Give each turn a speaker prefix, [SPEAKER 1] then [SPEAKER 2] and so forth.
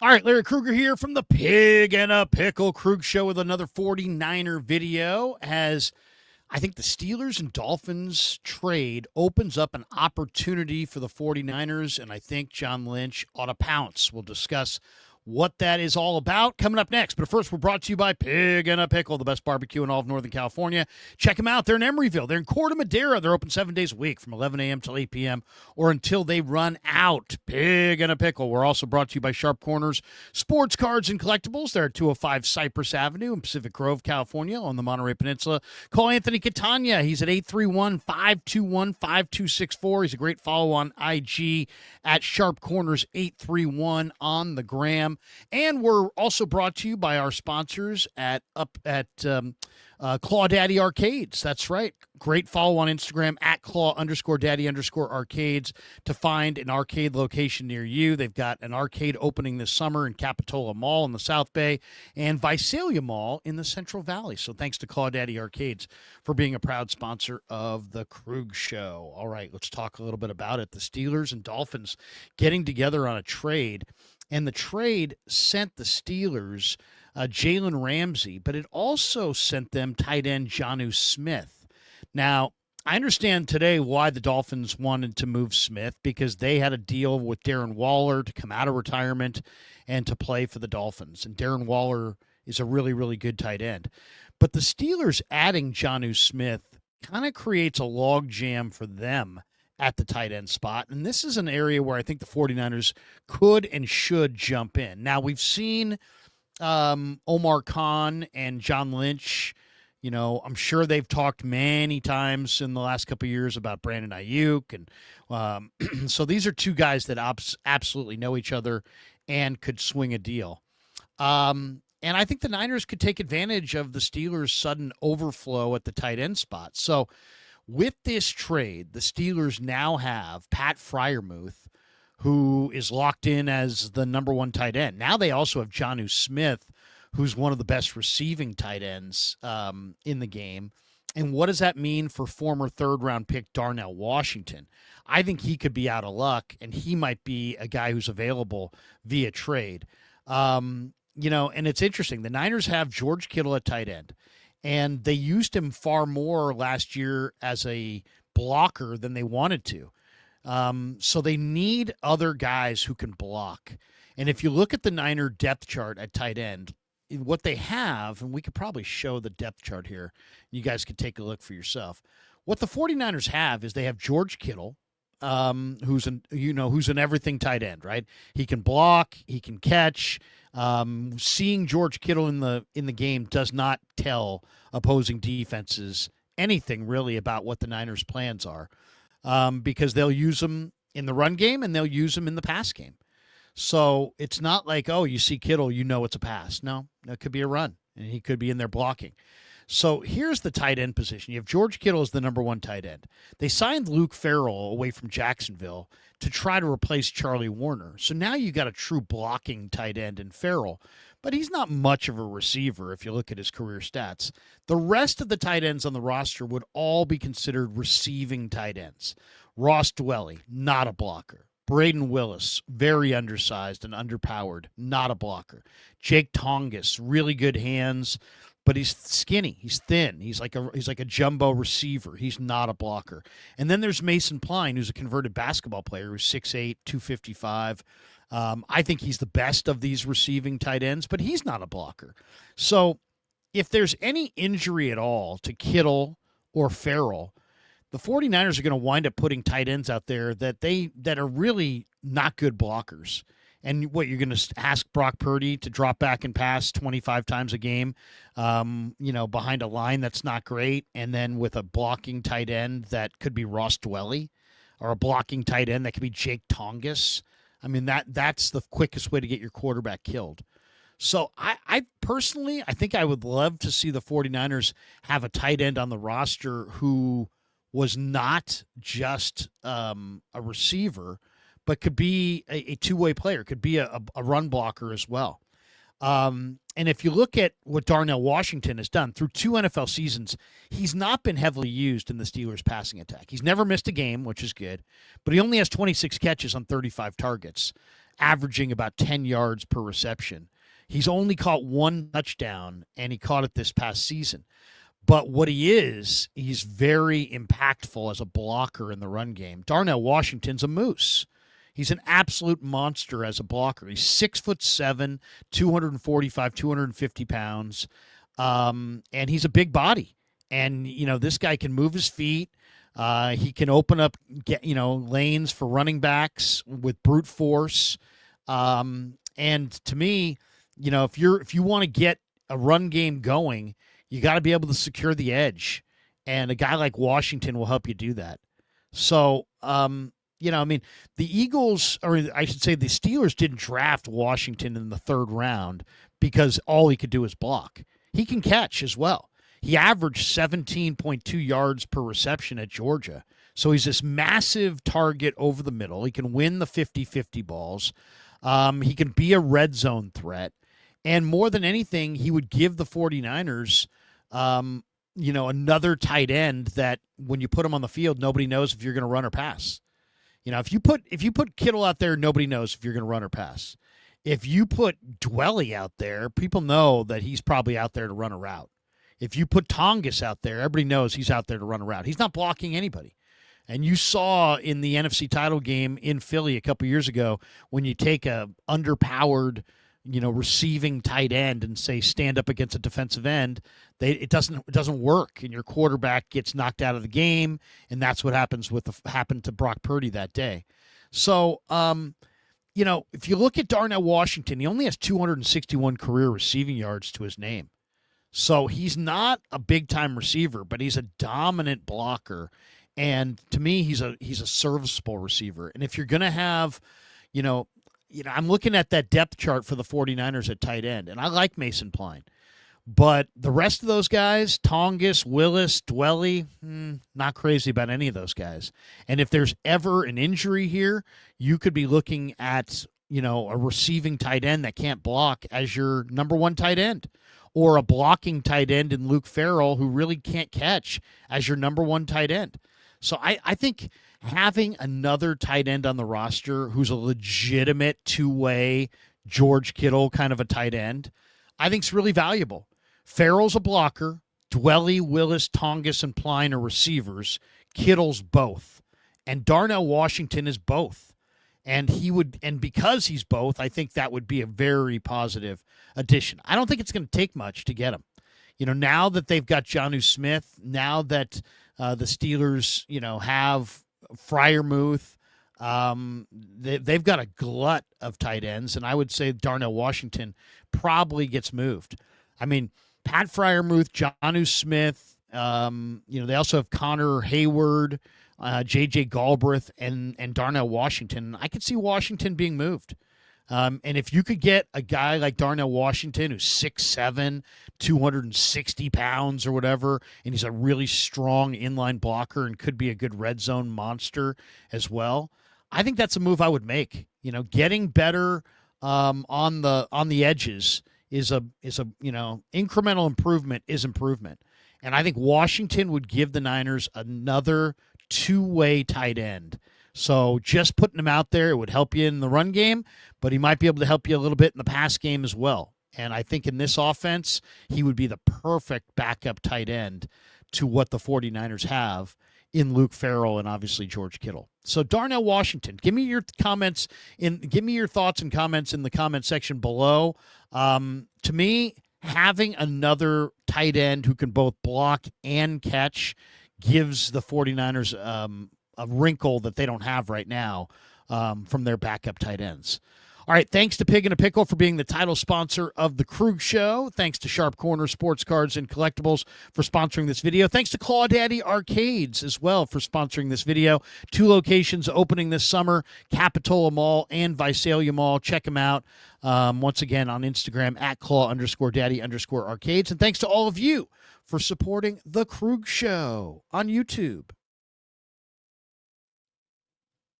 [SPEAKER 1] All right, Larry Krueger here from the Pig and a Pickle Krug Show with another 49er video. As I think the Steelers and Dolphins trade opens up an opportunity for the 49ers, and I think John Lynch ought to pounce. We'll discuss what that is all about coming up next. But first, we're brought to you by Pig and a Pickle, the best barbecue in all of Northern California. Check them out. They're in Emeryville. They're in Corte Madera. They're open 7 days a week from 11 a.m. till 8 p.m. or until they run out. Pig and a Pickle. We're also brought to you by Sharp Corners Sports Cards and Collectibles. They're at 205 Cypress Avenue in Pacific Grove, California on the Monterey Peninsula. Call Anthony Catania. He's at 831-521-5264. He's a great follow on IG at Sharp Corners 831 on the gram. And we're also brought to you by our sponsors at Claw Daddy Arcades. That's right. Great follow on Instagram at Claw_Daddy_Arcades to find an arcade location near you. They've got an arcade opening this summer in Capitola Mall in the South Bay and Visalia Mall in the Central Valley. So thanks to Claw Daddy Arcades for being a proud sponsor of the Krug Show. All right, let's talk a little bit about it. The Steelers and Dolphins getting together on a trade. And the trade sent the Steelers Jalen Ramsey, but it also sent them tight end Jonnu Smith. Now, I understand today why the Dolphins wanted to move Smith, because they had a deal with Darren Waller to come out of retirement and to play for the Dolphins. And Darren Waller is a really, really good tight end. But the Steelers adding Jonnu Smith kind of creates a logjam for them at the tight end spot. And this is an area where I think the 49ers could and should jump in. Now, we've seen Omar Khan and John Lynch. You know, I'm sure they've talked many times in the last couple of years about Brandon Ayuk. And so these are two guys that absolutely know each other and could swing a deal. And I think the Niners could take advantage of the Steelers' sudden overflow at the tight end spot. So with this trade, the Steelers now have Pat Freiermuth, who is locked in as the number one tight end. Now they also have Jonnu Smith, who's one of the best receiving tight ends in the game. And what does that mean for former third-round pick Darnell Washington? I think he could be out of luck, and he might be a guy who's available via trade. And it's interesting. The Niners have George Kittle at tight end. And they used him far more last year as a blocker than they wanted to. So they need other guys who can block. And if you look at the Niner depth chart at tight end, what they have, and we could probably show the depth chart here, you guys could take a look for yourself. What the 49ers have is they have George Kittle, who's an everything tight end, right? He can block, he can catch. Seeing George Kittle in the game does not tell opposing defenses anything really about what the Niners' plans are, because they'll use him in the run game and they'll use him in the pass game. So it's not like, oh, you see Kittle, you know it's a pass. No, it could be a run, and he could be in there blocking. So here's the tight end position. You have George Kittle as the number one tight end. They signed Luke Farrell away from Jacksonville to try to replace Charlie Warner. So now you got a true blocking tight end in Farrell, but he's not much of a receiver if you look at his career stats. The rest of the tight ends on the roster would all be considered receiving tight ends. Ross Dwelly, not a blocker. Braden Willis, very undersized and underpowered, not a blocker. Jake Tongas, really good hands, but he's skinny. He's thin. He's like a jumbo receiver. He's not a blocker. And then there's Mason Pline, who's a converted basketball player, who's 6'8", 255. I think he's the best of these receiving tight ends, but he's not a blocker. So if there's any injury at all to Kittle or Farrell, the 49ers are going to wind up putting tight ends out there that are really not good blockers. And what, you're going to ask Brock Purdy to drop back and pass 25 times a game, behind a line that's not great, and then with a blocking tight end that could be Ross Dwelly, or a blocking tight end that could be Jake Tongas. I mean, that's the quickest way to get your quarterback killed. So I personally, I think I would love to see the 49ers have a tight end on the roster who was not just a receiver, but could be a two-way player, could be a run blocker as well. And if you look at what Darnell Washington has done through 2 NFL seasons, he's not been heavily used in the Steelers' passing attack. He's never missed a game, which is good, but he only has 26 catches on 35 targets. averaging about 10 yards per reception. He's only caught one touchdown, and he caught it this past season. But what he's very impactful as a blocker in the run game. Darnell Washington's a moose. He's an absolute monster as a blocker. He's 6'7", 245, 250 pounds, and he's a big body. And this guy can move his feet. He can open up lanes for running backs with brute force. And to me, if you want to get a run game going, you got to be able to secure the edge, and a guy like Washington will help you do that. So, the Eagles, or I should say the Steelers, didn't draft Washington in the third round because all he could do is block. He can catch as well. He averaged 17.2 yards per reception at Georgia. So he's this massive target over the middle. He can win the 50-50 balls. He can be a red zone threat. And more than anything, he would give the 49ers, another tight end that when you put him on the field, nobody knows if you're going to run or pass. If you put Kittle out there, nobody knows if you're going to run or pass. If you put Dwelly out there, people know that he's probably out there to run a route. If you put Tongas out there, everybody knows he's out there to run a route. He's not blocking anybody. And you saw in the NFC title game in Philly a couple years ago, when you take a underpowered, receiving tight end and say stand up against a defensive end, it doesn't work, and your quarterback gets knocked out of the game, and that's what happened to Brock Purdy that day. So, if you look at Darnell Washington, he only has 261 career receiving yards to his name. So he's not a big-time receiver, but he's a dominant blocker. And to me, he's a serviceable receiver. And if you're going to have, I'm looking at that depth chart for the 49ers at tight end, and I like Mason Pline. But the rest of those guys, Tongas, Willis, Dwelly, not crazy about any of those guys. And if there's ever an injury here, you could be looking at, a receiving tight end that can't block as your number one tight end, or a blocking tight end in Luke Farrell who really can't catch as your number one tight end. So I think having another tight end on the roster who's a legitimate two-way George Kittle kind of a tight end, I think is really valuable. Farrell's a blocker. Dwelly, Willis, Tongas, and Pline are receivers. Kittle's both. And Darnell Washington is both. And because he's both, I think that would be a very positive addition. I don't think it's going to take much to get him. Now that they've got Jonnu Smith, now that the Steelers, have Freiermuth, they've got a glut of tight ends, and I would say Darnell Washington probably gets moved. I mean, Pat Freiermuth, Jonnu Smith, they also have Connor Hayward, J.J. Galbraith, and Darnell Washington. I could see Washington being moved. And if you could get a guy like Darnell Washington, who's 6'7", 260 pounds or whatever, and he's a really strong inline blocker and could be a good red zone monster as well, I think that's a move I would make. Getting better on the edges is a incremental improvement is improvement. And I think Washington would give the Niners another two-way tight end. So just putting him out there, it would help you in the run game, but he might be able to help you a little bit in the pass game as well. And I think in this offense, he would be the perfect backup tight end to what the 49ers have in Luke Farrell and obviously George Kittle. So Darnell Washington, give me your thoughts and comments in the comment section below. To me, having another tight end who can both block and catch gives the 49ers a wrinkle that they don't have right now from their backup tight ends. All right, thanks to Pig and a Pickle for being the title sponsor of the Krug Show. Thanks to Sharp Corner Sports Cards and Collectibles for sponsoring this video. Thanks to Claw Daddy Arcades as well for sponsoring this video. 2 locations opening this summer, Capitola Mall and Visalia Mall. Check them out once again on Instagram at Claw_Daddy_Arcades. And thanks to all of you for supporting the Krug Show on YouTube.